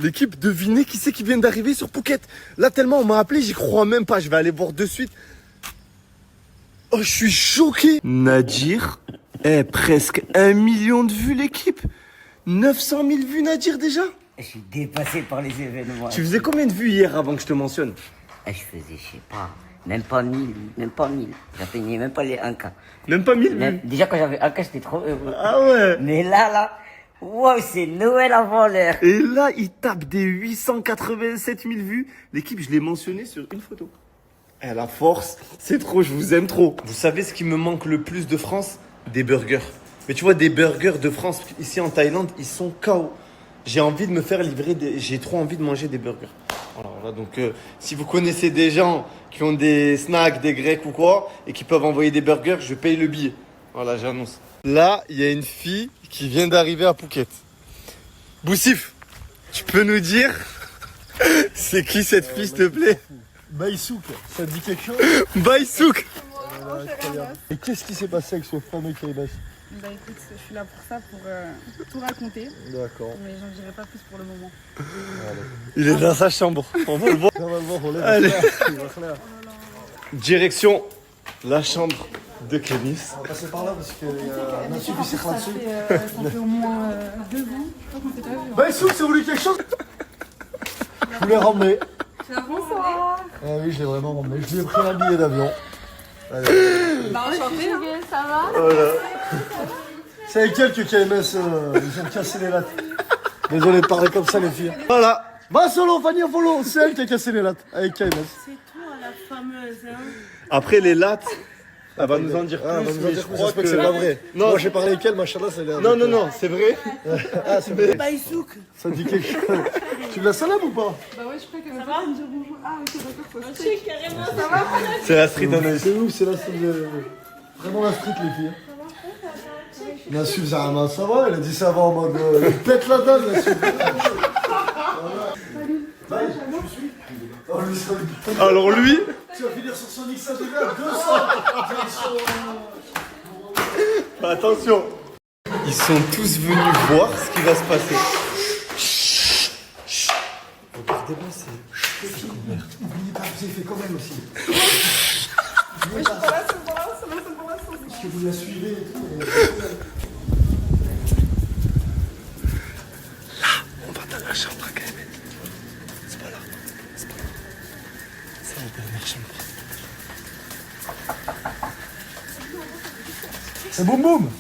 L'équipe, devinez qui c'est qui vient d'arriver sur Phuket. Là, tellement on m'a appelé, j'y crois même pas. Je vais aller voir de suite. Oh, je suis choqué. Nadir, presque 1 million de vues, l'équipe. 900 000 vues, Nadir, déjà. Je suis dépassé par les événements. Tu faisais combien de vues hier avant que je te mentionne? Je faisais, je sais pas, même pas 1000, même pas 1000. J'atteignais même pas les 1K. Même pas 1000 vues. Déjà, quand j'avais 1K, j'étais trop heureux. Ah ouais. Mais là, wow, c'est Noël avant l'heure. Et là, il tape des 887 000 vues. L'équipe, je l'ai mentionné sur une photo. Eh, la force, c'est trop, je vous aime trop. Vous savez ce qui me manque le plus de France? Des burgers. Mais tu vois, des burgers de France, ici en Thaïlande, ils sont KO. J'ai envie de me faire livrer j'ai trop envie de manger des burgers. Voilà, donc si vous connaissez des gens qui ont des snacks, des grecs ou quoi, et qui peuvent envoyer des burgers, je paye le billet. Voilà, j'annonce. Là, il y a une fille qui vient d'arriver à Phuket. Boussif, tu peux nous dire c'est qui cette fille, s'il te plaît? Baïsouk, ça te dit quelque chose? Baïsouk. Et qu'est-ce qui s'est passé avec ce fameux Kaibas? Bah écoute, je suis là pour ça, pour tout raconter. D'accord. Mais j'en dirai pas plus pour le moment. Il est dans sa chambre, on va le voir. On va le voir, on lève. Allez. Il va clair. Direction la chambre de Kémis. On va passer par là parce que Nassif il s'est Ça dessus. fait au moins 2 ans, je crois qu'on s'est pas vu. Baïsouk, ça voulu quelque chose? Je voulais ramener. Bonsoir. Ah oui, je l'ai vraiment ramené. Je lui ai pris un billet d'avion. Allez. Bah enchanté, ça va? Voilà. C'est avec elle que KMS, ils ont cassé les lattes. Désolé de parler comme ça, les filles. Voilà. Va solo, Fanny, follow. C'est elle qui a cassé les lattes avec KMS. C'est toi la fameuse, hein? Après les lattes, elle va nous en dire plus. Ah, on va nous mais en dire je plus, crois j'espère que c'est pas vrai. Non, Moi, j'ai parlé avec elle, machallah, c'est l'air. non, non, non, c'est vrai. Ah, c'est vrai. Baïsouk. Ça te dit quelque chose? Tu veux la salade ou pas? Bah ouais, je crois qu'elle va pas me dire bonjour. Ah ok, d'accord, faut se carrément, ça va? C'est la street analyse. C'est ouf, c'est la street. Vraiment la street, les filles. Nassif Zahama, ça va? Elle a dit ça va en mode. Il pète la dalle, Nassif. Bye, je suis. Oh, lui, ça- Alors lui, Tu vas finir sur Sonic Saturday à 200. attention, ils sont tous venus voir ce qui va se passer. Regardez-moi, c'est N'oubliez pas, vous avez fait quand même aussi. Parce que vous la suivez et tout. On va dans la chambre quand même. C'est pas là. C'est pas là. C'est la dernière chambre. C'est boum boum.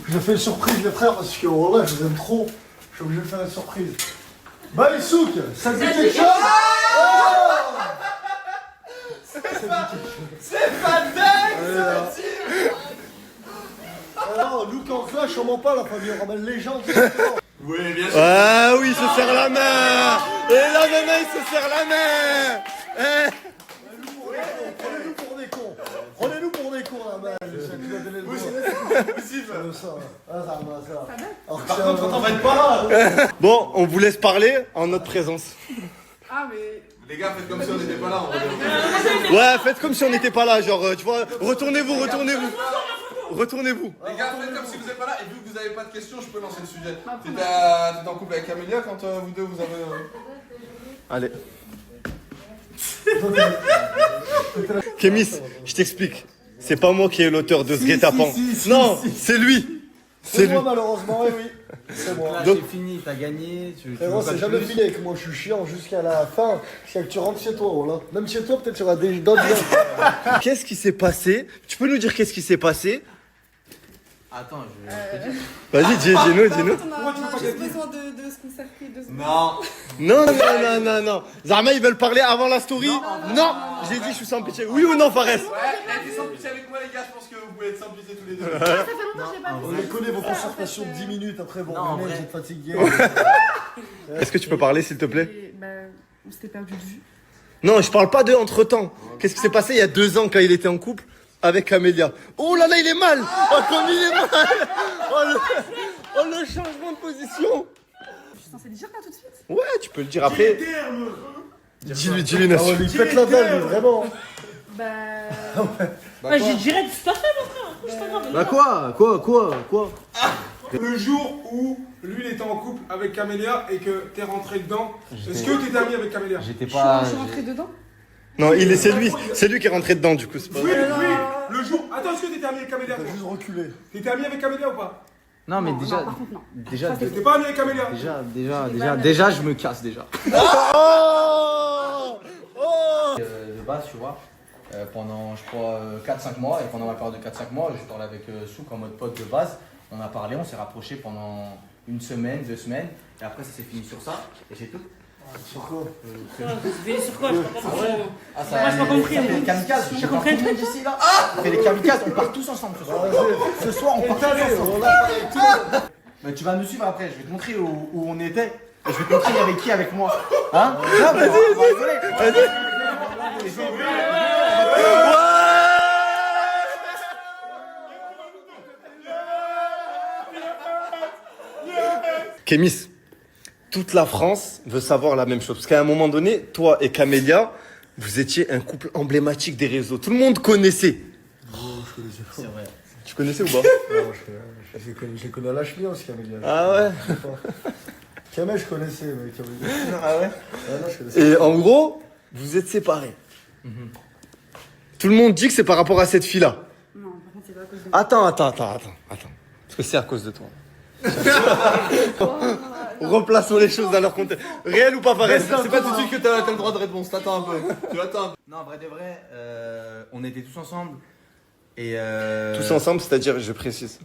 Je fais une surprise, les frères, parce que voilà, je vous aime trop. Je suis obligé de faire une surprise. Baïsouk, ça te dit quelque chose? C'est pas dingue, Alors, Luke en flash, on ment pas, la famille, on ramène les gens. Oui, bien sûr. Ah oui, il se serre la main. Et là, maintenant, il se serre la main. Prenez-nous pour des cons. Prenez-nous pour des cons, là-bas. Tu vas donner le droit. Ça. Ah, ça va, ça. Alors, par contre, On va être pas là. Bon, on vous laisse parler en notre présence. Ah mais... Les gars, faites comme si on n'était pas là. On va Ouais, faites comme si on n'était pas là, genre, tu vois, retournez-vous. Retournez-vous. Les gars, faites comme si vous n'êtes pas là. Et vu que vous n'avez pas de questions, je peux lancer le sujet. T'étais en couple avec Camélia quand vous deux vous avez. Allez. Kémis, je t'explique. C'est pas moi qui est l'auteur de ce guet-apens. Non, c'est lui. c'est moi, malheureusement, oui, oui. C'est moi. Là, Donc- c'est fini, t'as gagné. Tu Frérot, veux pas c'est de jamais plus. fini avec moi, je suis chiant jusqu'à la fin. Jusqu'à que tu rentres chez toi, voilà. Même chez toi, peut-être tu auras d'autres gars. Qu'est-ce qui s'est passé? Tu peux nous dire qu'est-ce qui s'est passé? Attends, Vas-y, dis-nous. On a juste besoin de se concerter 2 secondes. Non. Zama, ils veulent parler avant la story? Non. J'ai dit, je suis sans pitié. Oui ou non, Fares? Ouais, elle était sans pitié avec moi, les gars. Je pense que vous pouvez être sans pitié tous les deux. Ça fait longtemps que je l'ai pas On vu. les connaît, vos concertations de 10 minutes. Après, bon, Non, en mec, vrai. vous êtes fatigué. Est-ce que tu peux parler, s'il te plaît? Et, bah, on s'était perdu de vue. Non, je parle pas de entre-temps. Qu'est-ce qui s'est passé il y a 2 ans quand il était en couple avec Camélia? Oh là là, il est mal. Oh, comme il est mal. Oh, le changement de position. Je suis censée le dire là tout de suite? Ouais, tu peux le dire après. Dis-lui, Ah ouais, Nassif. lui pète la dalle, lui, vraiment. Bah... j'ai direct tout à fait mon frère. C'est pas grave. Bah quoi Le jour où lui il était en couple avec Camélia et que t'es rentré dedans, est-ce que t'étais ami avec Camélia? J'étais Je pas. suis rentrée dedans. Non, c'est lui qui est rentré dedans du coup. C'est pas... Oui, le jour. Attends, est-ce que t'étais ami avec Camélia? T'as juste reculé. T'étais ami avec Camélia ou pas? Non, mais Non, déjà. non, par contre, non. Déjà, Ça, c'est T'étais pas ami avec Camélia? déjà, je me casse déjà. Oh De base, tu vois, pendant, je crois, 4-5 mois, et pendant ma période de 4-5 mois, je parlais avec Souk en mode pote de base. On a parlé, on s'est rapprochés pendant une semaine, 2 semaines, et après ça s'est fini sur ça, et c'est tout. Sur quoi? Sur quoi? Je comprends pas. Ah, Moi, j'ai pas compris. Ça fait les kamikazes, J'ai j'ai pas compris un compris truc. d'ici là. On fait les kamikazes, on part tous ensemble ce soir. Ce soir, on part tous ensemble. Mais tu vas nous suivre après, je vais te montrer où on était, et je vais te montrer il y avait qui avec moi. Hein? Non, vas-y, vas-y. Kémis, toute la France veut savoir la même chose. Parce qu'à un moment donné, toi et Camélia, vous étiez un couple emblématique des réseaux. Tout le monde connaissait. Je connaissais pas. C'est vrai. Tu connaissais ou pas? Je les connais à la cheville aussi, Camélia. Ah ouais? Camé, je connaissais, mais Camélia. Ah ouais? Ah non, je connaissais. Et en gros, vous êtes séparés. Tout le monde dit que c'est par rapport à cette fille-là. Non, par contre, c'est pas à cause de Attends. Parce que c'est à cause de toi. Replaçons les choses dans leur contexte. Réel ou pas pareil? C'est pas tout de suite que t'as le droit de réponse, t'attends un peu. Tu attends un peu. Non, en vrai de vrai, on était tous ensemble. Et Tous ensemble, c'est-à-dire, je précise.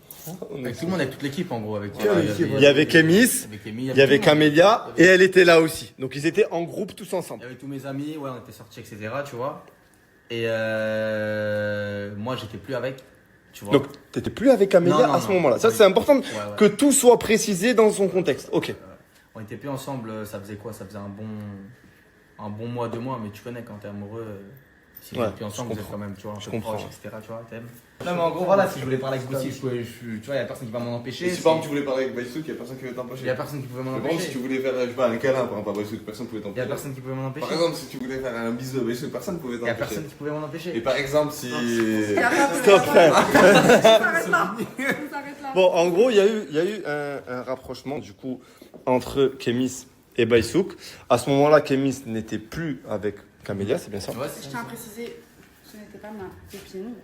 avec tout le monde, avec toute l'équipe en gros. Avec, Il y avait Kémis, il y avait Camélia, et elle était là aussi. Donc ils étaient en groupe tous Il ensemble. y avait tous mes amis, ouais, on était sortis, etc. Tu vois. Et moi, j'étais plus avec. Tu vois. Donc t'étais plus avec Camélia Non, à ce non. moment-là. Ça, Oui. c'est important Ouais. que tout soit précisé dans son contexte. Ok. On était plus ensemble, ça faisait quoi? Ça faisait un bon mois, 2 mois, mais tu connais quand t'es amoureux. Si vous Ouais, êtes plus ensemble, je vous êtes quand même, tu vois, un Je peu comprends. proches, etc. Tu vois, t'aimes. Non, mais en gros, voilà, si je voulais parler avec Gauthier, tu vois, il y a personne qui va m'en empêcher. Et si par exemple tu voulais parler avec Baïsouk, il y a personne qui veut t'empêcher. Il y a personne qui pouvait m'en Mais par exemple, si empêcher. tu voulais faire, je sais pas, un câlin par exemple à Baïsouk, personne pouvait Il y a t'empêcher. personne qui pouvait m'en empêcher. Par exemple, si tu voulais faire un bisou à Baïsouk, personne pouvait Il y a t'empêcher. personne qui pouvait m'en empêcher. Et par exemple, si. Stop, frère. On s'arrête là. On s'arrête là. Bon, en gros, il y a eu un rapprochement du coup entre Kémis et Baïsouk. À ce moment-là, Kémis n'était plus avec Camélia, c'est bien ça? Tu vois, Je tiens à préciser, ce n'était pas ma copine.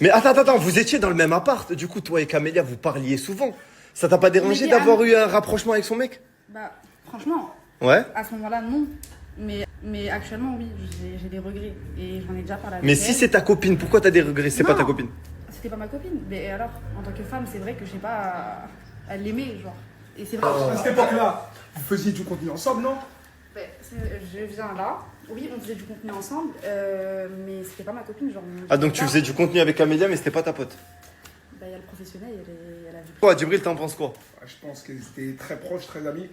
Mais attends, vous étiez dans le même appart. Du coup, toi et Camélia, vous parliez souvent. Ça t'a pas dérangé Mais d'avoir eu un rapprochement avec son mec? Bah, franchement, Ouais. à ce moment-là, non. Mais actuellement, oui, j'ai des regrets. Et j'en ai déjà parlé avec Mais elle. si c'est ta copine, pourquoi t'as des regrets? C'est pas Non. ta copine. C'était pas ma copine. Mais alors, en tant que femme, c'est vrai que j'ai pas à l'aimer, genre. Et c'est vrai. À cette époque-là, vous faisiez du contenu ensemble, non? Ben, je viens là. Oui, on faisait du contenu ensemble, mais c'était pas ma copine, genre. Ah, donc tu faisais du contenu avec Camélia, mais c'était pas ta pote. Bah, il y a le professionnel, elle a vu. Quoi, Djibril, t'en penses quoi? Je pense qu'ils étaient très proches, très amis.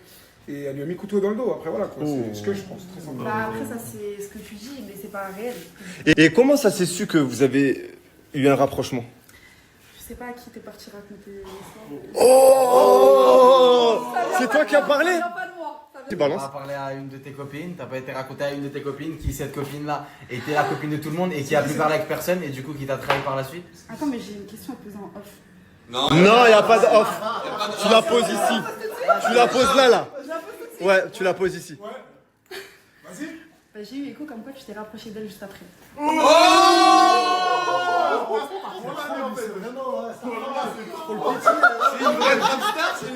Et elle lui a mis couteau dans le dos. Après, voilà, quoi. C'est ce que je pense, très simplement. Bah, après, ça, c'est ce que tu dis, mais c'est pas réel. Et comment ça s'est su que vous avez eu un rapprochement? Je sais pas à qui t'es parti raconter ça. Oh, c'est toi qui as parlé? Ça vient pas de moi. Ça vient Tu t'as balances? pas parlé à une de tes copines, t'as pas été raconté à une de tes copines qui, cette copine-là, était la copine de tout le monde et qui a plus parlé avec personne et du coup qui t'a trahi par la suite. Attends, mais j'ai une question à te poser en off. Non, Non, il n'y a pas de off. Tu la poses ici. Tu la poses là. Ouais, tu la poses ici. Vas-y. Bah, j'ai eu écho comme quoi tu t'es rapproché d'elle juste après.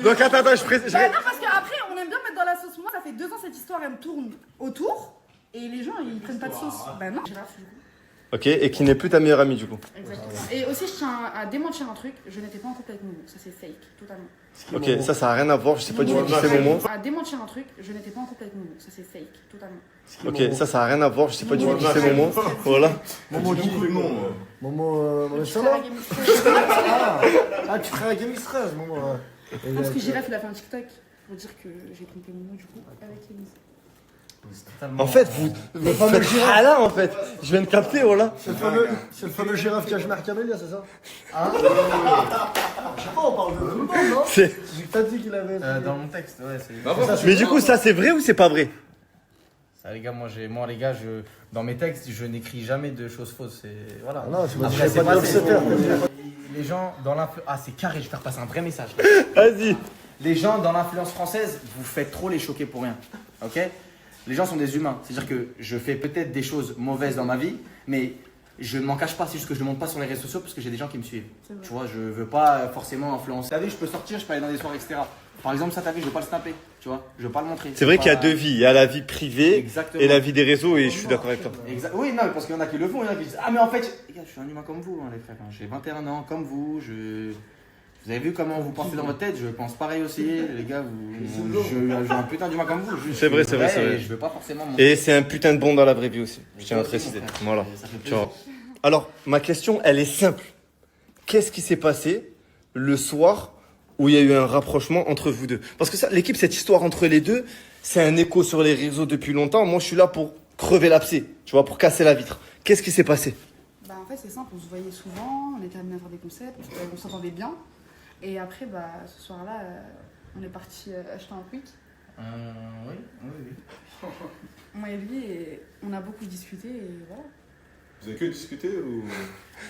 Donc attends, je précise. Bah, non, parce qu'après, on aime bien mettre dans la sauce. Moi, ça fait 2 ans cette histoire, elle me tourne autour. Et les gens, ils prennent pas de sauce. Bah non, j'ai rafle du coup. Ok, et qui n'est plus ta meilleure amie du coup. Exactement. Et aussi, je tiens à démentir un truc. Je n'étais pas en couple avec Momo. Ça, c'est fake, totalement. Ok, ça n'a rien à voir. Je sais pas du tout qui c'est Momo. À démentir un truc. Je n'étais pas en couple avec Momo. Ça, c'est fake, totalement. Ok, ça n'a rien à voir. Je sais pas du tout qui c'est Momo. Voilà. Momo qui? Momo, Le ça frère va? à Game of Thrones. Ah, tu ferais la Game 13, Momo. Ouais. Parce que Giraffe, il a fait un TikTok pour dire que j'ai trompé Momo du coup avec Elise. En fait, vous faites là en fait. Je viens de capter, voilà. C'est le fameux girafe qui a jamais Camélia, c'est ça? Ah je sais pas, on parle de tout le monde, non? C'est- C'est que t'as dit qu'il avait. Dans mon texte, ouais, c'est. Mais du coup, ça c'est vrai ou c'est pas vrai? Ça, les gars, moi les gars, dans mes textes, je n'écris jamais de choses fausses. Voilà. Ah non, c'est pas Après, pas de passé. l'obséteur. Les gens dans l'info. Ah, c'est carré, je vais faire passer un vrai message. Vas-y. Les gens dans l'influence française, vous faites trop les choquer pour rien. Ok? Les gens sont des humains. C'est-à-dire que je fais peut-être des choses mauvaises dans ma vie, mais je ne m'en cache pas. C'est juste que je ne montre pas sur les réseaux sociaux parce que j'ai des gens qui me suivent. Tu vois, je veux pas forcément influencer. T'as vu, je peux sortir, je peux aller dans des soirées, etc. Par exemple, ça, t'as vu, je veux pas le snapper. Tu vois, je veux pas le montrer. C'est vrai qu'il y a deux vies. Il y a la vie privée Exactement. et la vie des réseaux, et je suis d'accord avec toi. Oui, non, parce qu'il y en a qui le font, il y en a qui disent ah, mais en fait, les gars, je suis un humain comme vous, hein, les frères. J'ai 21 ans, comme vous. Vous avez vu comment vous pensez dans votre tête? Je pense pareil aussi, les gars. Je suis un putain d'humain comme vous. C'est vrai, c'est vrai, c'est vrai. Et je veux pas forcément montrer. Et c'est un putain de bon dans la vraie vie aussi. Je tiens à préciser. Voilà. Ça fait Tu plaisir. vois. Alors, ma question, elle est simple. Qu'est-ce qui s'est passé le soir où il y a eu un rapprochement entre vous deux? Parce que ça, l'équipe, cette histoire entre les deux, c'est un écho sur les réseaux depuis longtemps. Moi, je suis là pour crever l'abcès, tu vois, pour casser la vitre. Qu'est-ce qui s'est passé? Bah en fait c'est simple, on se voyait souvent, on était amenés à faire des concepts, on s'entendait bien. Et après bah ce soir-là, on est parti acheter un quick. Oui. Moi et lui, et on a beaucoup discuté et voilà. Vous avez que discuté ou.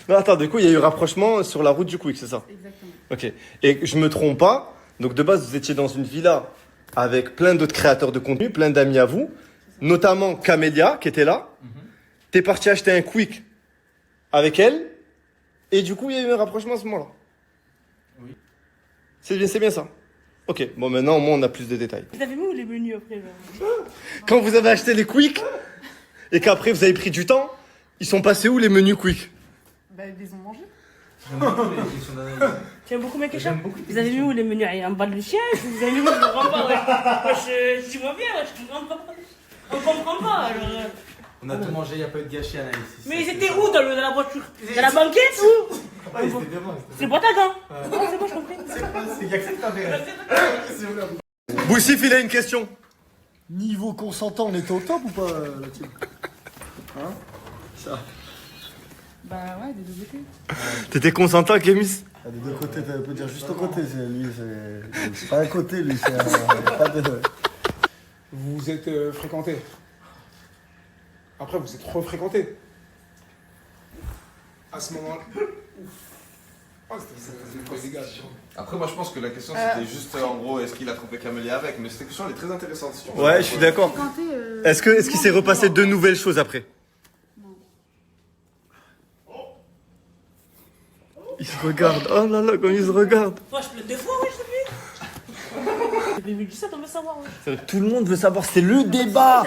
Non, attends, du coup, il y a eu rapprochement sur la route du Quick, c'est ça? Exactement. Ok. Et je me trompe pas. Donc, de base, vous étiez dans une villa avec plein d'autres créateurs de contenu, plein d'amis à vous, notamment Camélia qui était là. T'es parti acheter un Quick avec elle. Et du coup, il y a eu un rapprochement à ce moment-là. Oui. C'est bien ça. Ok. Bon, maintenant, au moins, on a plus de détails. Vous avez mis où les menus après là? Quand vous avez acheté les Quick et qu'après, vous avez pris du temps, ils sont passés où les menus Quick? Bah ils les ont mangés. J'aime beaucoup mes questions. Vous avez mis où les menus? En bas de le siège? Vous avez mis où? Je comprends pas, ouais. Dis-moi bien, ouais, je comprends pas. On comprend pas, alors. On a tout mangé, il n'y a pas eu de gâchis, Anaïs. Mais ils étaient où dans la voiture? Dans la banquette ou? C'est pas ta gant. Non, c'est bon, je comprends. C'est que ça que t'intéresse. Boussif, il a une question. Niveau consentant, on était au top ou pas, la team? Hein? Ça. Bah ouais, des deux côtés. T'étais consentant, Kémis? Ah, des deux côtés, tu peux dire juste au côté. Lui, c'est pas un côté, lui. C'est pas de... Vous vous êtes fréquentés. Après, vous êtes refréquentés. À ce moment-là. Ah, c'était illégal. Après, moi je pense que la question c'était juste en gros, est-ce qu'il a trompé Camélia avec? Mais cette question elle est très intéressante. Si tu veux. Ouais, je suis d'accord. Est-ce qu'il s'est repassé de nouvelles choses après? Il se regarde. Oh là là, comme il se regarde. Toi, je pleure deux fois, ouais, je sais plus. J'ai vu ça, on veut savoir, ouais. Tout le monde veut savoir, c'est le débat.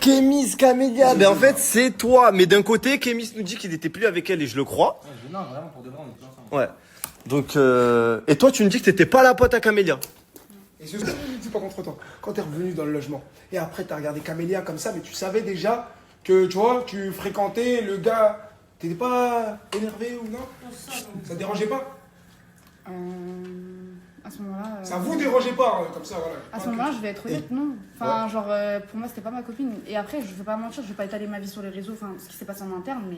Kémis, Camélia. Ben en fait, c'est toi. Mais d'un côté, Kémis nous dit qu'il n'était plus avec elle et je le crois. Non, vraiment, pour de vrai, on est plus ensemble. Ouais. Donc, et toi, tu me dis que t'étais pas la pote à Camélia. Et ce que je ne dis pas contre toi, quand t'es revenu dans le logement, et après t'as regardé Camélia comme ça, mais tu savais déjà que, tu vois, tu fréquentais le gars, t'étais pas énervé ou non? Ça te dérangeait pas? À ce moment-là. Ça vous dérangeait pas, comme ça, voilà. À ce moment-là, je vais être honnête, non. Enfin, genre, pour moi, c'était pas ma copine. Et après, je vais pas mentir, je vais pas étaler ma vie sur les réseaux, enfin, ce qui s'est passé en interne, mais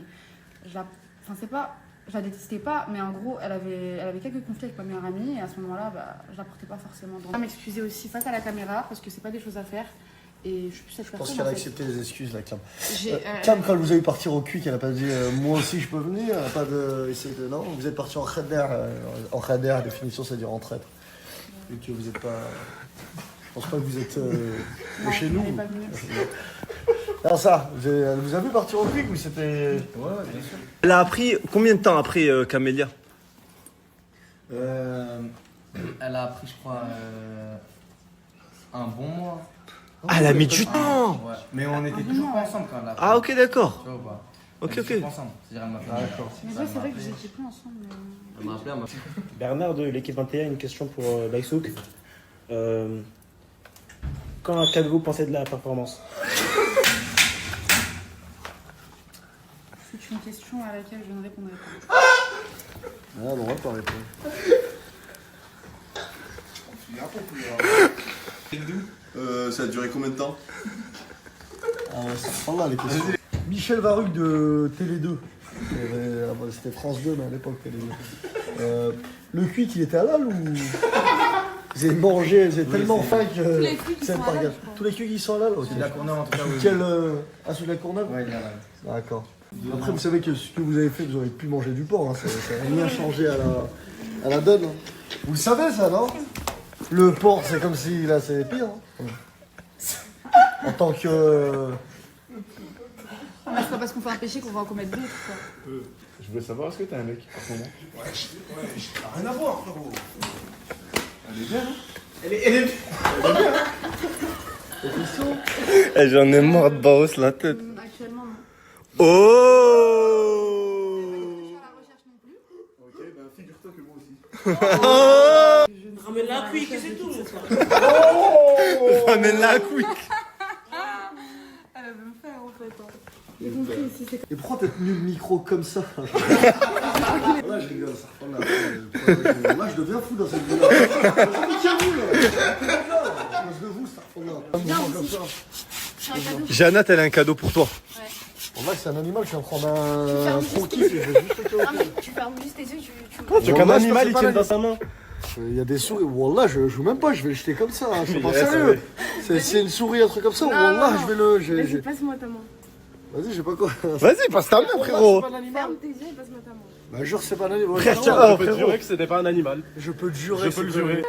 je la. Enfin, c'est pas. Je la détestais pas, mais en gros, elle avait quelques conflits avec ma meilleure amie, et à ce moment-là, bah, je la portais pas forcément. Donc, je vais m'excuser aussi face à la caméra, parce que c'est pas des choses à faire. Et je suis plus cette Je personne. pense qu'elle a en fait. accepté les excuses, la Cam. J'ai, Cam, quand elle vous a eu partir au Quick, elle a pas dit moi aussi je peux venir, elle a pas de. Essayer de... Non, vous êtes parti en khader. En khader, définition, ça veut dire en traître. Et que vous êtes pas. Je pense pas que vous êtes de chez nous. elle est pas venue. Alors ça, elle vous a vu partir au Quick ou c'était. Ouais, bien sûr. Elle a appris combien de temps après Camélia? Elle a pris, je crois, un bon mois. Ah, elle a mis du temps. Ouais. Mais on était toujours pas ensemble quand elle a pris. Ah, ok, d'accord. Tu vois ou pas? Ok, On était ok. toujours pas ensemble. C'est-à-dire, elle m'a fait. D'accord. Mais ouais, c'est vrai que vous étiez plus ensemble. Elle m'a appelé, elle m'a Bernard de l'équipe 21, une question pour Baïsouk. Qu'avez-vous pensé de la performance? C'est une question à laquelle je ne répondrai pas. Ah, on va pas répondre. Ça a duré combien de temps? Ah ouais, c'est pas là les questions. Michel Varuc de Télé 2. C'était France 2, mais à l'époque Télé 2. Le Quick, il était halal ou. Vous avez mangé, vous avez tellement faim que. Tous les Quicks, ils c'est sont pas halal, grave. je crois. Tous les Quicks, ils sont halal, ok. C'est de la Courneuve en tout cas. Oui. Quel. Ah, celui de la Courneuve? Ouais, il est halal. D'accord. Après, vous savez que ce que vous avez fait, vous aurez pu manger du porc. Hein. Ça n'a rien changé à la donne. Hein. Vous le savez, ça, non? Le porc, c'est comme si là, c'est pire. Hein. En tant que. Mais c'est pas parce qu'on fait un péché qu'on va en commettre d'autres, quoi. Je voulais savoir, est-ce que t'as un mec en ce moment? Ouais, rien à voir, frérot. Elle est bien, hein? Elle est bien, hein? Eh, j'en ai marre de Baos la tête. Actuellement, non. Oh! À la recherche non plus. Ok, ben figure-toi que moi aussi. Ramène la cuite et c'est tout, mon frère. Ramène la couille. Elle veut me faire, en fait. Hein. Et pourquoi t'as tenu le micro comme ça? Là, je rigole, ça reprend là, je deviens fou dans cette vidéo. Je me tiens vous, là. Je de vous, ça reprend là. Comme ça. C'est un cadeau. Jana, elle a un cadeau pour toi. En vrai, c'est un animal, je viens de prendre un gros kiff et je vais juste le Non, mais tu fermes juste tes yeux, tu. Tu veux qu'un animal il tienne dans sa main? Il y a des souris, Wallah, je joue même pas, je vais le jeter comme ça, hein, je suis pas sérieux. C'est une souris, un truc comme ça, Wallah, je vais le. Vas-y, passe-moi ta main. Vas-y, j'ai pas quoi. Vas-y, passe ta main, frérot. Ferme tes yeux et passe-moi ta main. Bah, jure, c'est pas un animal. Frère, Non, tiens, je Je peux peux te jurer que c'était pas un animal. Je peux te jurer. Je peux le jurer.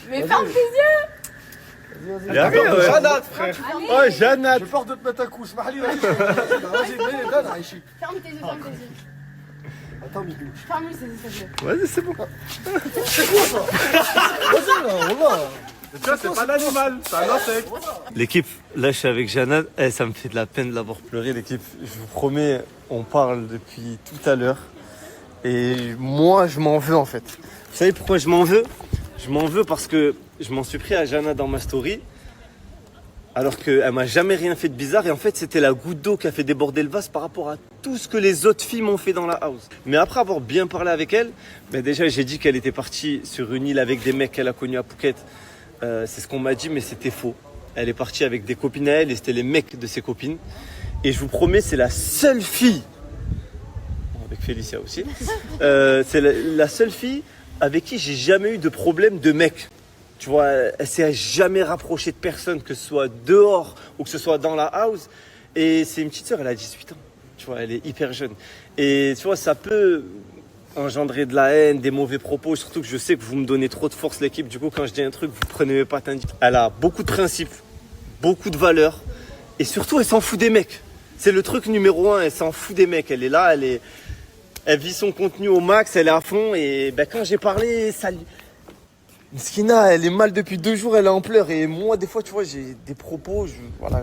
Mais ferme tes yeux. Y'a rien, ouais. Janat, frère. Oh, Jana. J'ai peur de te mettre un coup, Smahli, là. Vas-y, mets, donne, Aïchi. Ferme tes yeux, ferme tes yeux. Attends, Mikou. Ferme-lui, s'il te plaît. Vas-y, c'est bon. C'est quoi ça? Vas-y, là, Wallah. Tu vois, c'est pas un animal, c'est un insecte. L'équipe, là je suis avec Jana, ça me fait de la peine de l'avoir pleuré l'équipe. Je vous promets, on parle depuis tout à l'heure. Et moi je m'en veux en fait. Vous savez pourquoi je m'en veux? Je m'en veux parce que je m'en suis pris à Jana dans ma story. Alors qu'elle m'a jamais rien fait de bizarre. Et en fait c'était la goutte d'eau qui a fait déborder le vase par rapport à tout ce que les autres filles m'ont fait dans la house. Mais après avoir bien parlé avec elle, ben déjà j'ai dit qu'elle était partie sur une île avec des mecs qu'elle a connus à Phuket. C'est ce qu'on m'a dit, mais c'était faux. Elle est partie avec des copines à elle et c'était les mecs de ses copines. Et je vous promets, c'est la seule fille, avec Félicia aussi, c'est la seule fille avec qui j'ai jamais eu de problème de mec. Tu vois, elle s'est jamais rapprochée de personne, que ce soit dehors ou que ce soit dans la house. Et c'est une petite sœur, elle a 18 ans. Tu vois, elle est hyper jeune. Et tu vois, ça peut engendrer de la haine, des mauvais propos, surtout que je sais que vous me donnez trop de force l'équipe, du coup quand je dis un truc, vous prenez mes patins. Elle a beaucoup de principes, beaucoup de valeurs, et surtout elle s'en fout des mecs. C'est le truc numéro 1, elle s'en fout des mecs, elle est là, elle vit son contenu au max, elle est à fond, et ben, quand j'ai parlé, ça lui... Skina, elle est mal depuis 2 jours, elle est en pleurs, et moi des fois tu vois j'ai des propos, je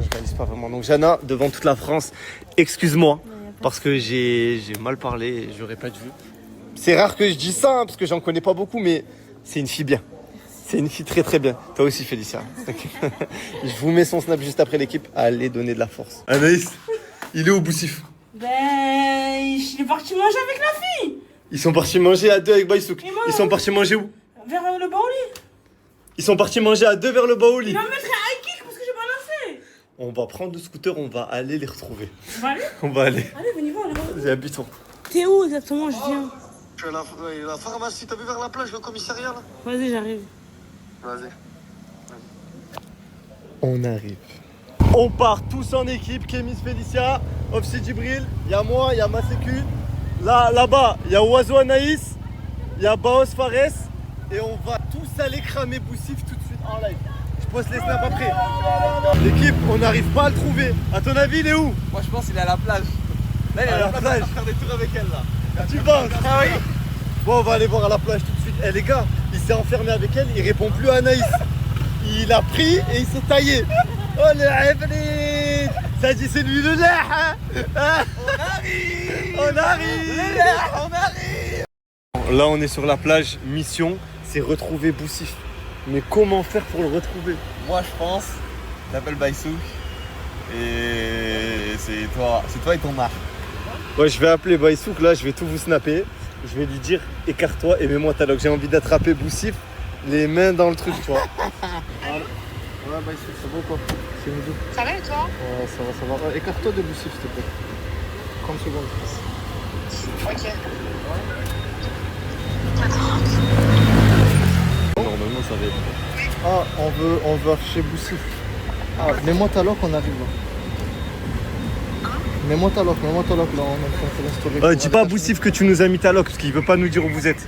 réalise pas vraiment. Donc Jana, devant toute la France, excuse-moi, parce que j'ai mal parlé, et j'aurais pas dû. C'est rare que je dise ça, hein, parce que j'en connais pas beaucoup, mais c'est une fille bien. C'est une fille très très bien. Toi aussi, Félicia. Je vous mets son snap juste après l'équipe. Allez donner de la force. Anaïs, il est au Boussif. Ben, il est parti manger avec la fille. Ils sont partis manger à 2 avec Baïsouk. Ils sont partis manger où? Vers le Baoli. Ils sont partis manger à 2 vers le Baoli. Il va me mettre un high kick parce que j'ai pas lancé. On va prendre le scooter, on va aller les retrouver. On va aller? On va aller. Allez, venez voir, on va. Vas-y, habitons. T'es où exactement? Je viens. Je suis à la pharmacie, t'as vu vers la plage, le commissariat là? Vas-y, j'arrive. Vas-y. On arrive. On part tous en équipe, Kémis Félicia, Ofsi Djibril, il y a moi, il y a ma sécu. Là-bas, il y a Oiseau Anaïs, il y a Baos Fares, et on va tous aller cramer Boussif tout de suite en live. Je poste les snaps après. L'équipe, on n'arrive pas à le trouver. À ton avis, il est où? Moi je pense qu'il est à la plage. Là il est à la plage, on va faire des tours avec elle là. Tu penses? Ah oui. Bon, on va aller voir à la plage tout de suite. Eh les gars, il s'est enfermé avec elle, il répond plus à Anaïs. Il a pris et il s'est taillé. Oh le Iblis! Ça dit c'est lui le lait, hein? On arrive! Là on est sur la plage, mission, c'est retrouver Boussif. Mais comment faire pour le retrouver? Moi je pense, t'appelles Baïsouk et c'est toi et ton mari. Ouais, je vais appeler Baïsouk, là je vais tout vous snapper. Je vais lui dire écarte-toi et mets-moi ta loque. J'ai envie d'attraper Boussif, les mains dans le truc, tu vois. Ouais, Baïsouk, c'est bon quoi? C'est nous deux. Ça va et toi? Ouais, ça va. Écarte-toi de Boussif, s'il te plaît. 30 secondes. Ok. Normalement, ça va être. Ah, on veut afficher Boussif. Ah, mets-moi ta loque, on arrive là. Mets-moi ta loque, là, on est en train de faire la story. Dis pas à Boussif que tu nous as mis ta loque, parce qu'il veut pas nous dire où vous êtes.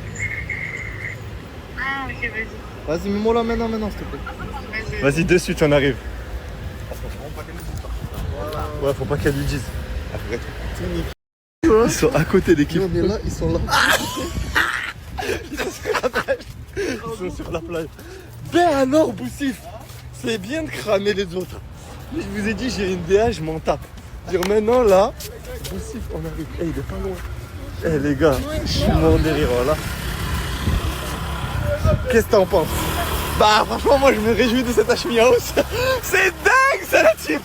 Ah, ok, vas-y. Vas-y, mets-moi là maintenant, s'il te plaît. Vas-y, de suite, on arrive. Ouais, faut pas qu'elle lui dise. Ils sont à côté d'équipe. On est là, ils sont là. Ils sont sur la plage. Ben alors, Boussif, c'est bien de cramer les autres. Je vous ai dit, j'ai une DA, je m'en tape. Dire maintenant, là, Boussif, on arrive. Eh, il est pas loin. Eh, les gars, je suis mort de rire, voilà. Qu'est-ce que t'en penses? Bah, franchement, moi, je me réjouis de cette Hashmi House. C'est dingue, ça, la team.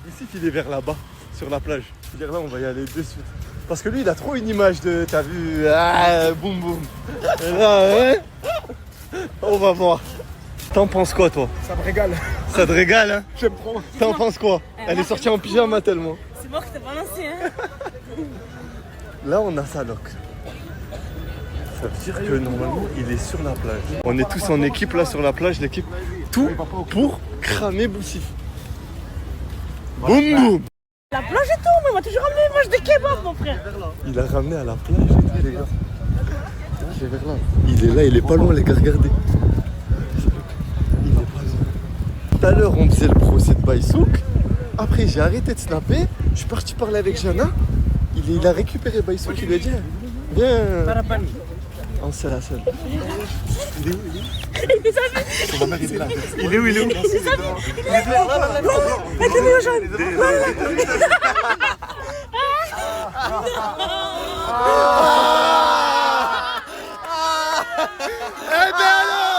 Boussif, il est vers là-bas, sur la plage. Je veux dire, là, on va y aller de suite. Parce que lui, il a trop une image de, t'as vu, boum boum. Et là, ouais, on va voir. T'en penses quoi, toi? Ça me régale. Ça te régale, hein? J'aime trop. T'en penses quoi? Elle est sortie en pyjama tellement. C'est mort que t'as pas lancé, hein. Là, on a Salok. Ça veut dire que normalement, il est sur la plage. On est tous en équipe là sur la plage, l'équipe. Tout pour cramer Boussif. Boum boum. La plage et tout, mais il m'a toujours ramené, mange des kebabs, mon frère. Il a ramené à la plage et tout, les gars. J'ai vers là. Il est là, il est pas loin, les gars, regardez. Il est pas loin. Tout à l'heure, on faisait le procès de Baïsouk. Après, j'ai arrêté de snapper. Je suis parti parler avec Jana. Il a récupéré Baïsouk, il lui a dit viens. En seul à seul. Il est où? Son mère, il est là. Il est où? Il est où? Il est là. Eh ben alors!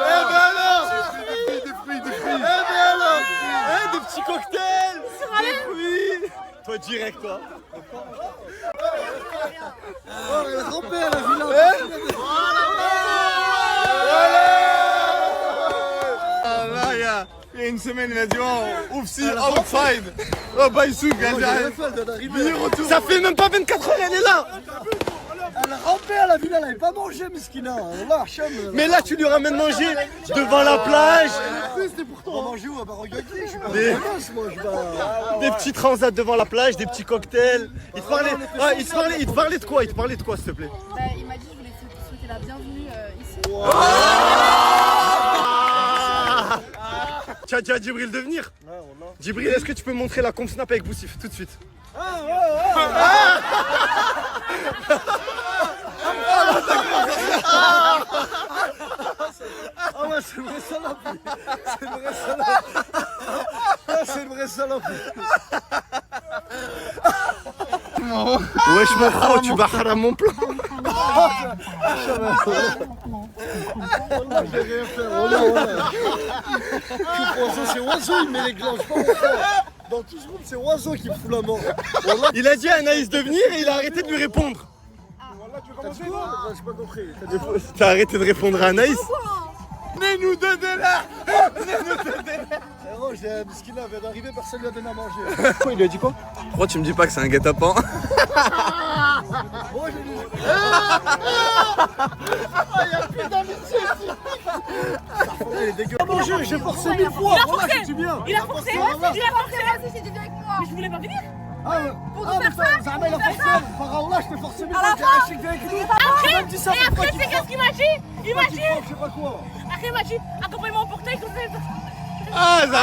Eh ben alors! Des fruits! Eh ben alors! Eh, des petits cocktails! Des fruits! Toi direct, toi! Oh, elle a rampé à la villa. Ah là, il y a une semaine, il a dit oh, Oufsi, outside! Oh, Baïsouk, ça fait même pas 24 heures, elle est là! Elle a rampé à la villa, elle avait pas mangé, Miskina. Allah, Hacham. Mais là, tu lui ramènes manger devant la plage! C'était pour toi. On va manger où? À Barogagli. Je suis pas Des- moi, je vais. Des petits transats devant la plage, des petits cocktails. Il te parlait de quoi? Il te parlait de quoi, s'il te plaît? Bah, il m'a dit je voulais souhaiter la bienvenue ici. Tu as dit à Djibril de venir? Djibril, est-ce que tu peux montrer la comp snap avec Boussif tout de suite? Ah ouais, c'est une vraie salope. C'est une vraie salope. Ah, c'est une vraie salope. Wesh mon frère, tu vas haram mon plan. Je vais rien faire. C'est Oiseau, il met les glands. Je sais pas pourquoi. Dans tout ce monde, c'est Oiseau qui me fout la mort. Il a dit à Anaïs de venir et il a arrêté de lui répondre. T'as dit quoi? J'ai pas compris. T'as arrêté de répondre à Anaïs? Venez-nous donner là! Frérot, j'ai Miskina vient d'arriver, personne lui a donné à manger. Il lui a dit quoi? Pourquoi tu me dis pas que c'est un guet-apens? Oh, j'ai dit. Il y a plus d'amitié ici. Il est dégueulasse. Manger, j'ai forcé 1000 fois. Voilà, je dis bien. Il a forcé, il a forcé. Vas-y, c'est avec moi. Mais je voulais pas venir. Ah ouais. Pour nous faire ça. Zahma, il a forcé. Par Allah, je t'ai forcé 1000 fois. J'ai acheté avec nous. Après, et après, c'est qu'est-ce qu'il m'a dit? Il m'a dit, Je sais pas quoi. après, il m'a dit, accompagne-moi au portail, comme ça. Ah, ça va!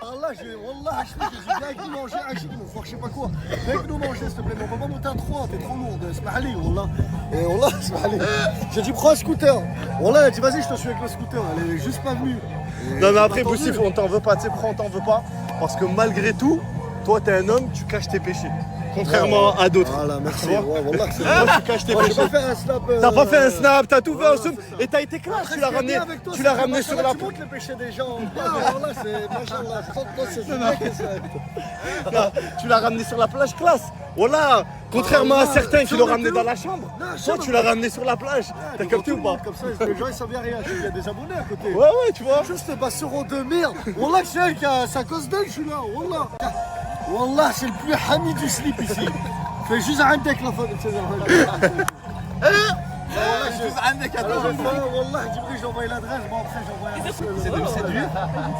Allah, Wallah, j'ai bien avec nous manger, avec nous, je sais pas quoi. Viens avec nous manger, s'il te plaît, mais on va pas monter à 3, t'es trop lourde. Smahali, Wallah. Et Wallah, Smahali. J'ai dit, prends un scooter. Wallah, elle a dit, vas-y, je te suis avec le scooter. Elle est juste pas venue. Non mais après Boussif, on t'en veut pas, tu sais pourquoi on t'en veut pas? Parce que malgré tout, toi t'es un homme, tu caches tes péchés. Contrairement à d'autres. Voilà, merci. Tu vois? Ouais, Wallah, c'est Toi tu caches tes Moi, j'ai péchés. pas fait un snap. T'as pas fait un snap, t'as tout fait Ouais, en somme. c'est ça. Et t'as été classe, Après, tu l'as ce qui est ramené, bien avec toi, tu c'est l'as que ramené sur la Tu montres les péchés des gens. Wallah, c'est. Machallah, toi, c'est bien que ça. tu l'as ramené sur la plage classe. Voilà, contrairement à certains qui l'ont ramené dans la chambre. Toi tu l'as ramené sur la plage. T'as capté ou pas? Comme ça, les gens ils savent rien. Il y a des abonnés à côté. Ouais ouais, tu vois. Juste Bassero de merde. Wallah, c'est elle qui a sa cause d'elle, je suis là. Wallah. Wallah, c'est le plus hami du slip ici. Fais juste un deck la fin de ces Wallah, Djibril, j'ai envoyé l'adresse. Bon, après, j'ai envoyé l'adresse. C'est de me séduire.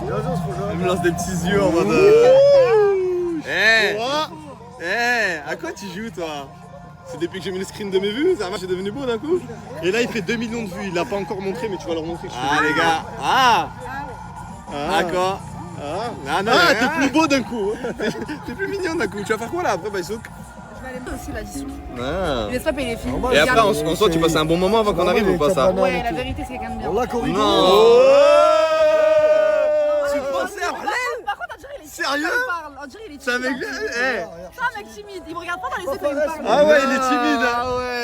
Il Il me lance des petits yeux en mode. à quoi tu joues toi? C'est depuis que j'ai mis le screen de mes vues, ça j'ai devenu beau d'un coup. Et là il fait 2 millions de vues, il l'a pas encore montré mais tu vas leur montrer que je suis les gars. D'accord. T'es plus beau d'un coup. T'es plus mignon d'un coup. Tu vas faire quoi là après Baïsouk? Je vais aller aussi la discussion. Ah. Je laisse pas payer les filles. Et après en soi tu passes un bon moment avant qu'on arrive ou pas ça? Ouais, la vérité c'est quelqu'un de bien. On l'a corrigé. Non. Tu pensais à Par contre, on dirait il est Sérieux? On dirait il est C'est un mec timide. C'est un mec timide. Il me regarde pas dans les yeux quand il me parle. Ah ouais, il est timide.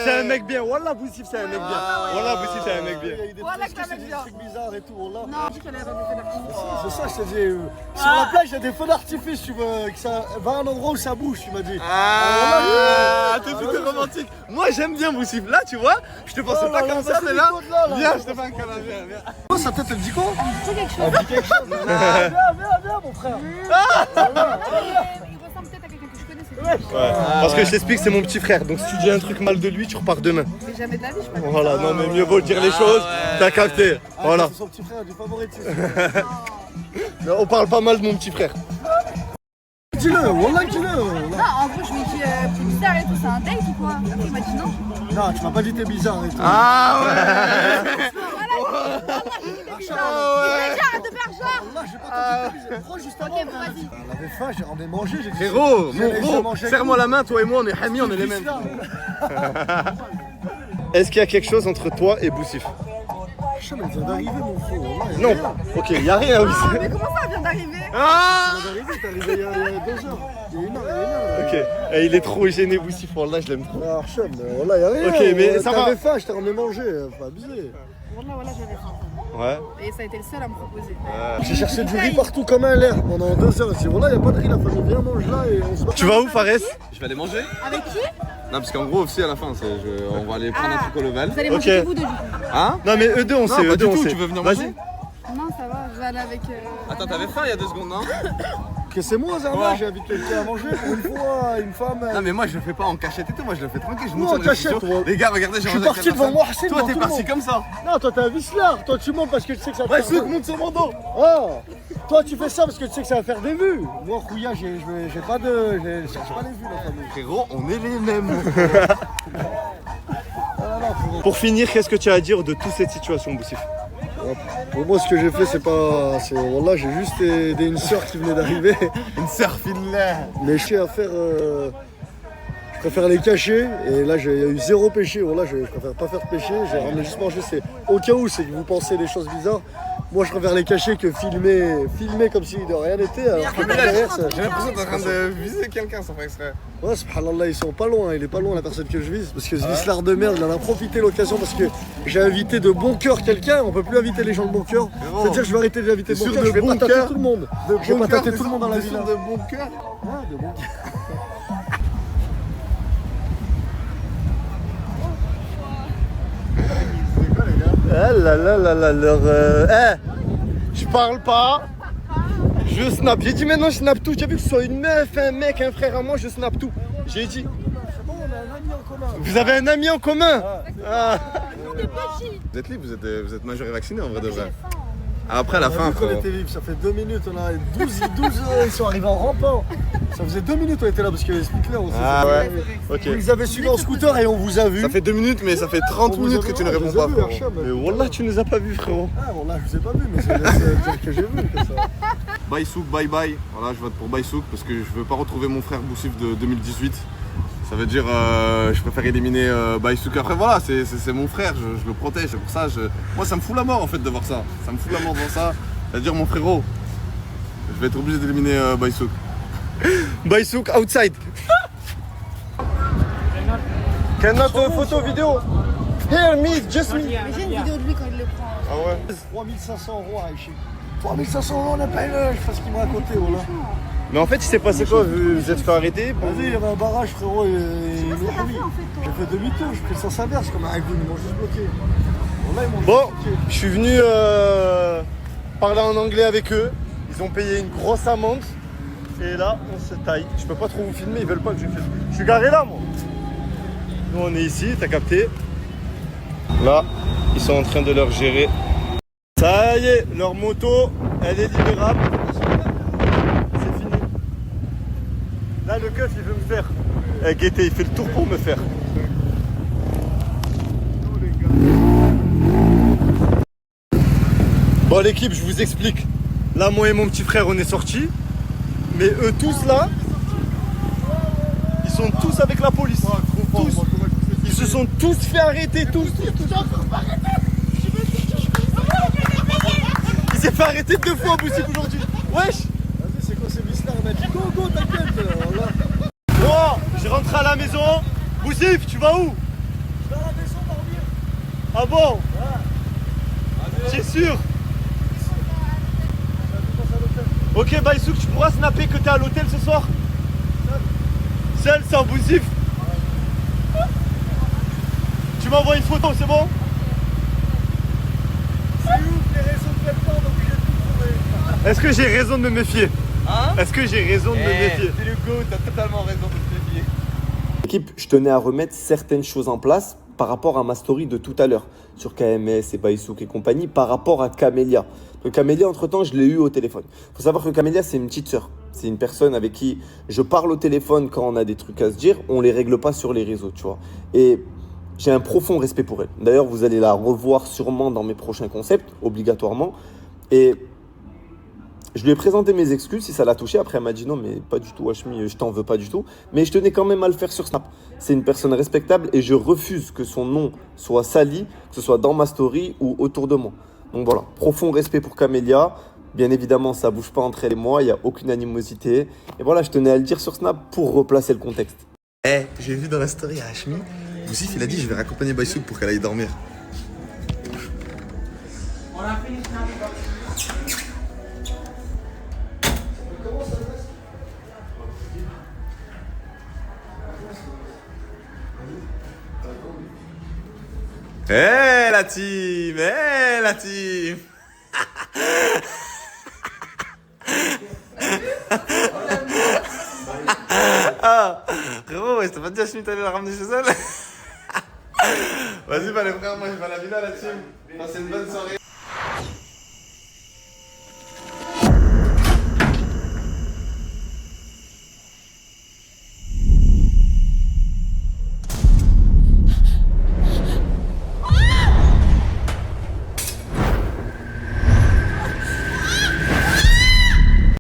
C'est un mec bien. Wallah Boussif, c'est un mec bien. Wallah Boussif, c'est un mec bien. Voilà que c'est un mec bien. trucs bizarres et tout, Wallah. Non, je dis qu'elle a des feux d'artifice. C'est ça, je te dis. Sur la plage, il y a des feux d'artifice, tu veux. Que ça va à un endroit où ça bouge, tu m'as dit. T'es plutôt romantique. Moi, j'aime bien Boussif. Là, tu vois, je te pensais pas comme ça, mais là, viens, je te fais un câlin, viens. Oh, sa tête, elle dit quoi? C'est quelque chose. Elle dit quelque chose. Viens, mon frère. Il ressemble peut-être à quelqu'un que je connais, c'est tout. Ouais. Parce que je t'explique, c'est mon petit frère. Donc si tu dis un truc mal de lui, tu repars demain. Mais jamais de la vie, je peux pas. Voilà, non mais mieux vaut dire les choses. T'as capté. Voilà. C'est son petit frère du favoritisme. Non, on parle pas mal de mon petit frère. Dis-le, Wallah, dis-le. Non, en gros, je lui ai dit, c'est bizarre et tout, c'est un date ou quoi? Après, il m'a dit non. Non, tu m'as pas dit t'es bizarre et tout. Ah ouais. Arrête de faire genre. Wallah, j'ai pas entendu t'es bizarre. Pourquoi juste avant? Ok, bon, vas-y. Elle avait faim, j'ai ramené manger. J'ai dit, Frérot, j'allais mon gros, manger avec serre-moi vous. la main, toi et moi on est amis, on est les mêmes. Est-ce qu'il y a quelque chose entre toi et Boussif? Chum, elle vient d'arriver, mon frère. Wallah, Non. Ok, y a rien, oui. Mais comment ça, elle vient d'arriver? Ah. Elle vient d'arriver, t'es arrivé il y a 2 heures. Il y a 1 heure, Ok, et il est trop gêné Boussif, là je l'aime trop. Ah, Chum, Wallah, y'a rien. Ok, mais ça va. T'avais faim, je t'ai ramené manger. Faut abuser. Voilà, j'avais faim. Ouais. Et ça a été le seul à me proposer. J'ai cherché du riz partout comme un l'air pendant 2 heures. J'ai dit, voilà, y'a pas de riz, la famille, viens manger là et on se bat. Tu vas où Fares? Je vais aller manger. Avec qui? Non, parce qu'en gros aussi à la fin, on va aller prendre un truc au level. Vous allez manger que vous deux, du coup. Hein? Non mais eux deux on sait, eux deux on sait. Tu veux venir manger? Non, ça va, je vais aller avec. Attends, t'avais faim il y a 2 secondes, non? Que c'est moi, Zarma, j'ai invité quelqu'un à manger pour une fois, une femme. Non mais moi je le fais pas en cachette et tout, moi je le fais tranquille, je monte Non, sur en les réseaux cachette, sociaux. toi. Les gars, regardez, j'ai Je suis mangé avec parti la devant personne. moi, c'est Toi t'es parti comme ça. Non, toi t'es un vicelard. Toi tu montes parce que tu sais que ça va Ouais, faire. Souk monte sur mon dos. Oh, toi tu fais ça parce que tu sais que ça va faire des vues. Moi, Khouya, j'ai pas de. Je cherche pas les vues, la famille. Frérot, on est les mêmes. Frérot. Pour finir, qu'est-ce que tu as à dire de toute cette situation, Boussif? Pour moi, ce que j'ai fait, c'est pas. Voilà, j'ai juste aidé une soeur qui venait d'arriver. Une sœur filaire. Mais je sais à faire. Je préfère les cacher. Et là, il y a eu 0 péché. Voilà, je préfère pas faire de péché. J'ai ramené juste manger. C'est au cas où, c'est que vous pensez des choses bizarres. Moi, je préfère les cacher que filmer comme si de rien n'était. Alors que derrière, ça. J'ai l'impression que t'es en train de viser quelqu'un sans faire exprès. Ouais, subhanallah, ils sont pas loin, il est pas loin la personne que je vise. Parce que ce vicelard de merde, il en a profité l'occasion parce que j'ai invité de bon cœur quelqu'un, on peut plus inviter les gens de bon cœur. C'est-à-dire que je vais arrêter de l'inviter de bon cœur, je vais pas tâter tout le monde. Je vais pas tâter tout le monde dans la ville. De bon cœur. Ouais, de bon cœur. Ah là là là là, leur. Je parle pas. Je snap. J'ai dit maintenant je snap tout. J'ai vu que ce soit une meuf, un mec, un frère à moi, je snap tout. J'ai dit. C'est bon, on a un ami en commun. Vous avez un ami en commun? Ah. Vous êtes libre, vous êtes majeur et vacciné en vrai de vrai. Après à la fin, on était vivre, ça fait 2 minutes, on a 12 ils sont arrivés en rampant. Ça faisait 2 minutes on était là parce qu'il y avait Spickler aussi. Ah ouais. Ok. Vous avez suivi en scooter et on vous a vu. Ça fait 2 minutes, mais ça fait 30 minutes que tu ne réponds pas, frérot. Mais wallah, tu nous as pas vu, frérot. Ah, bon, là, je vous ai pas vu, mais c'est dire que j'ai vu que ça. Bye Souk, bye bye. Voilà, je vote pour Bye Souk parce que je veux pas retrouver mon frère Boussif de 2018. Ça veut dire je préfère éliminer Bye Souk. Après voilà, c'est mon frère, je le protège. C'est pour ça, moi ça me fout la mort en fait de voir ça. Ça me fout la mort de voir ça. C'est-à-dire mon frérot, je vais être obligé d'éliminer Bye Souk. Bye Souk, outside. Cannot photo vidéo. Here, me, just me. Mais j'ai une vidéo de lui quand il le prend. Ah ouais. 3500 € à Aïchi. 3500 €, on n'a pas eu le. Je sais pas ce qu'il m'a raconté, voilà. Mais en fait, il s'est passé quoi? Vous êtes fait arrêter? Vas-y, il y avait un barrage, frérot. C'est quoi ce que t'as fait en fait, toi? J'ai fait demi-tour, j'ai pris le sens inverse comme un ragout, ils m'ont juste bloqué. Voilà, ils m'ont Bon, juste bloqué. je suis venu parler en anglais avec eux. Ils ont payé une grosse amende. Et là, on se taille. Je peux pas trop vous filmer, ils veulent pas que je filme. Je suis garé là, moi. Nous, on est ici, t'as capté? Là, ils sont en train de leur gérer. Ça y est, leur moto, elle est libérable. C'est fini. Là, Là, le keuf, il veut me faire. Eh, Guetté, il fait le tour pour me faire. Bon, l'équipe, je vous explique. Là, moi et mon petit frère, on est sortis. Mais eux tous là, ils sont tous avec la police. Tous. Ils se sont tous fait arrêter, tous. Il s'est fait arrêter 2 fois, Boussif, aujourd'hui. Wesh. Vas-y, c'est quoi ces bis-là? On a dit go, t'inquiète. Bon, je rentre à la maison. Boussif, tu vas où? Je vais à la maison dormir. Ah bon? T'es sûr? Ok, Baïsouk, tu pourras snapper que t'es à l'hôtel ce soir? Seul, sans Boussif? Tu m'envoies une photo, c'est bon? C'est ouf, les réseaux de plateforme, donc j'ai tout trouvé. Est-ce que j'ai raison de me méfier? Hein? Est-ce que j'ai raison de me méfier? C'est le go, t'as totalement raison de te méfier. Équipe, je tenais à remettre certaines choses en place par rapport à ma story de tout à l'heure sur KMS et Baïsouk et compagnie par rapport à Camélia. Le Camélia, entre-temps, je l'ai eu au téléphone. Il faut savoir que Camélia, c'est une petite sœur. C'est une personne avec qui je parle au téléphone quand on a des trucs à se dire. On ne les règle pas sur les réseaux, tu vois. Et j'ai un profond respect pour elle. D'ailleurs, vous allez la revoir sûrement dans mes prochains concepts, obligatoirement. Et je lui ai présenté mes excuses si ça l'a touché. Après, elle m'a dit non, mais pas du tout, Hachmi, je t'en veux pas du tout. Mais je tenais quand même à le faire sur Snap. C'est une personne respectable et je refuse que son nom soit sali, que ce soit dans ma story ou autour de moi. Donc voilà, profond respect pour Camélia. Bien évidemment, ça bouge pas entre elle et moi, il n'y a aucune animosité. Et voilà, je tenais à le dire sur Snap pour replacer le contexte. Eh, j'ai vu dans la story à Hachmi, Boussif, il a dit je vais raccompagner Baïsouk pour qu'elle aille dormir. Eh la team, Ah, frérot, ouais, je t'ai pas dit à Hachmi t'allais la ramener chez elle. Vas-y, bah les frères, moi je vais à la villa la team. Passez une bonne soirée.